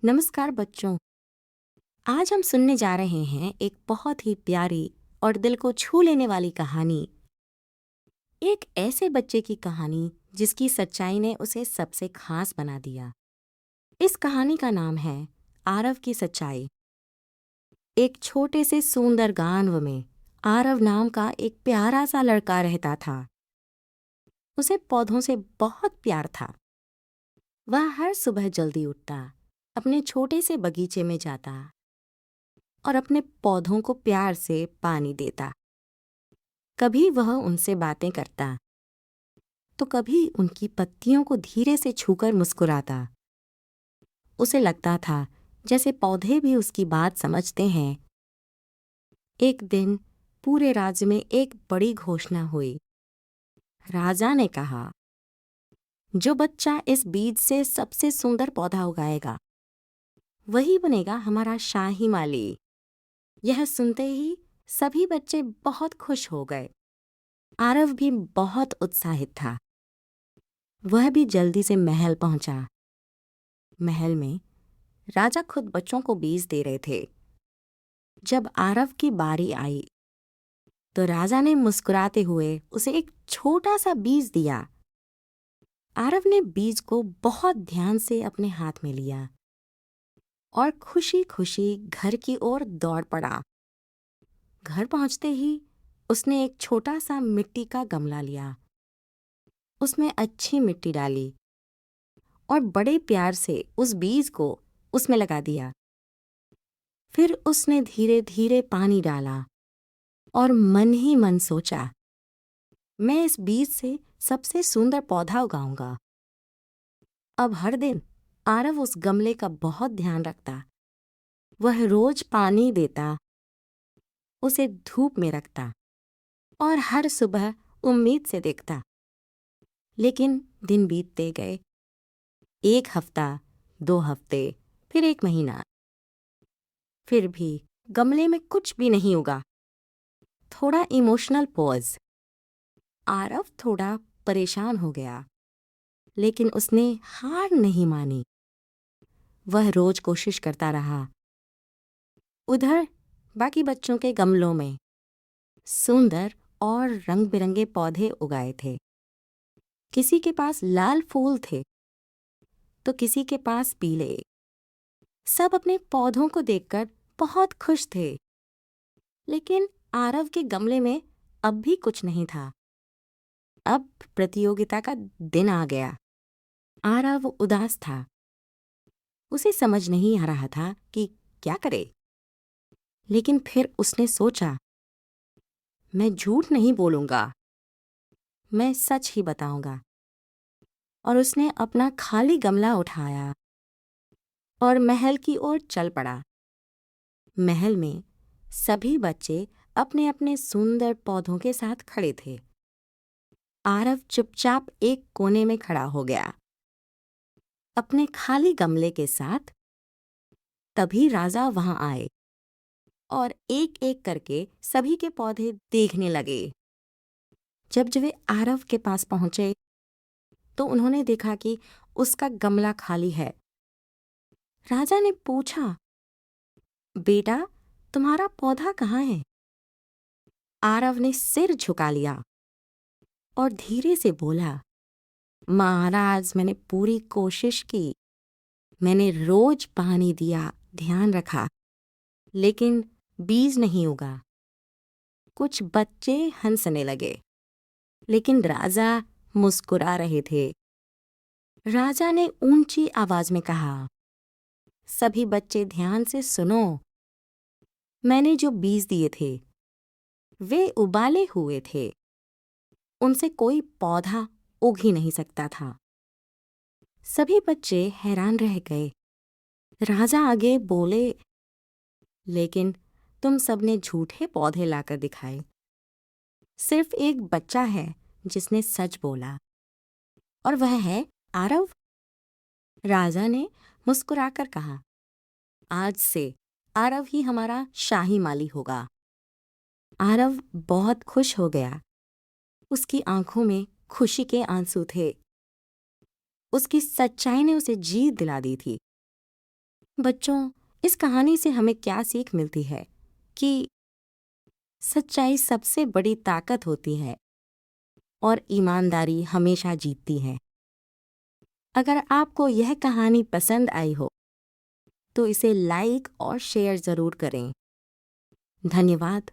नमस्कार बच्चों। आज हम सुनने जा रहे हैं एक बहुत ही प्यारी और दिल को छू लेने वाली कहानी। एक ऐसे बच्चे की कहानी जिसकी सच्चाई ने उसे सबसे खास बना दिया। इस कहानी का नाम है आरव की सच्चाई। एक छोटे से सुंदर गांव में आरव नाम का एक प्यारा सा लड़का रहता था। उसे पौधों से बहुत प्यार था। वह हर सुबह जल्दी उठता, अपने छोटे से बगीचे में जाता और अपने पौधों को प्यार से पानी देता। कभी वह उनसे बातें करता तो कभी उनकी पत्तियों को धीरे से छूकर मुस्कुराता। उसे लगता था जैसे पौधे भी उसकी बात समझते हैं। एक दिन पूरे राज्य में एक बड़ी घोषणा हुई। राजा ने कहा, जो बच्चा इस बीज से सबसे सुंदर पौधा उगाएगा वही बनेगा हमारा शाही माली। यह सुनते ही सभी बच्चे बहुत खुश हो गए। आरव भी बहुत उत्साहित था। वह भी जल्दी से महल पहुंचा। महल में राजा खुद बच्चों को बीज दे रहे थे। जब आरव की बारी आई तो राजा ने मुस्कुराते हुए उसे एक छोटा सा बीज दिया। आरव ने बीज को बहुत ध्यान से अपने हाथ में लिया और खुशी खुशी घर की ओर दौड़ पड़ा। घर पहुंचते ही उसने एक छोटा सा मिट्टी का गमला लिया। उसमें अच्छी मिट्टी डाली और बड़े प्यार से उस बीज को उसमें लगा दिया। फिर उसने धीरे धीरे पानी डाला और मन ही मन सोचा, मैं इस बीज से सबसे सुंदर पौधा उगाऊंगा। अब हर दिन आरव उस गमले का बहुत ध्यान रखता। वह रोज पानी देता, उसे धूप में रखता और हर सुबह उम्मीद से देखता। लेकिन दिन बीतते गए। 1 हफ्ता, 2 हफ्ते, फिर 1 महीना। फिर भी गमले में कुछ भी नहीं उगा। थोड़ा इमोशनल पॉज। आरव थोड़ा परेशान हो गया, लेकिन उसने हार नहीं मानी। वह रोज कोशिश करता रहा। उधर बाकी बच्चों के गमलों में सुंदर और रंग बिरंगे पौधे उगाए थे। किसी के पास लाल फूल थे तो किसी के पास पीले। सब अपने पौधों को देखकर बहुत खुश थे। लेकिन आरव के गमले में अब भी कुछ नहीं था। अब प्रतियोगिता का दिन आ गया। आरव उदास था। उसे समझ नहीं आ रहा था कि क्या करे। लेकिन फिर उसने सोचा, मैं झूठ नहीं बोलूंगा, मैं सच ही बताऊंगा। और उसने अपना खाली गमला उठाया और महल की ओर चल पड़ा। महल में सभी बच्चे अपने अपने सुंदर पौधों के साथ खड़े थे। आरव चुपचाप एक कोने में खड़ा हो गया, अपने खाली गमले के साथ। तभी राजा वहां आए और एक एक करके सभी के पौधे देखने लगे। जब वे आरव के पास पहुंचे तो उन्होंने देखा कि उसका गमला खाली है। राजा ने पूछा, बेटा, तुम्हारा पौधा कहाँ है? आरव ने सिर झुका लिया और धीरे से बोला, महाराज, मैंने पूरी कोशिश की। मैंने रोज पानी दिया, ध्यान रखा, लेकिन बीज नहीं उगा। कुछ बच्चे हंसने लगे, लेकिन राजा मुस्कुरा रहे थे। राजा ने ऊंची आवाज में कहा, सभी बच्चे ध्यान से सुनो। मैंने जो बीज दिए थे वे उबाले हुए थे। उनसे कोई पौधा उग ही नहीं सकता था। सभी बच्चे हैरान रह गए। राजा आगे बोले, लेकिन तुम सबने झूठे पौधे लाकर दिखाए। सिर्फ एक बच्चा है जिसने सच बोला, और वह है आरव। राजा ने मुस्कुराकर कहा, आज से आरव ही हमारा शाही माली होगा। आरव बहुत खुश हो गया। उसकी आंखों में खुशी के आंसू थे। उसकी सच्चाई ने उसे जीत दिला दी थी। बच्चों, इस कहानी से हमें क्या सीख मिलती है कि सच्चाई सबसे बड़ी ताकत होती है और ईमानदारी हमेशा जीतती है। अगर आपको यह कहानी पसंद आई हो तो इसे लाइक और शेयर ज़रूर करें। धन्यवाद।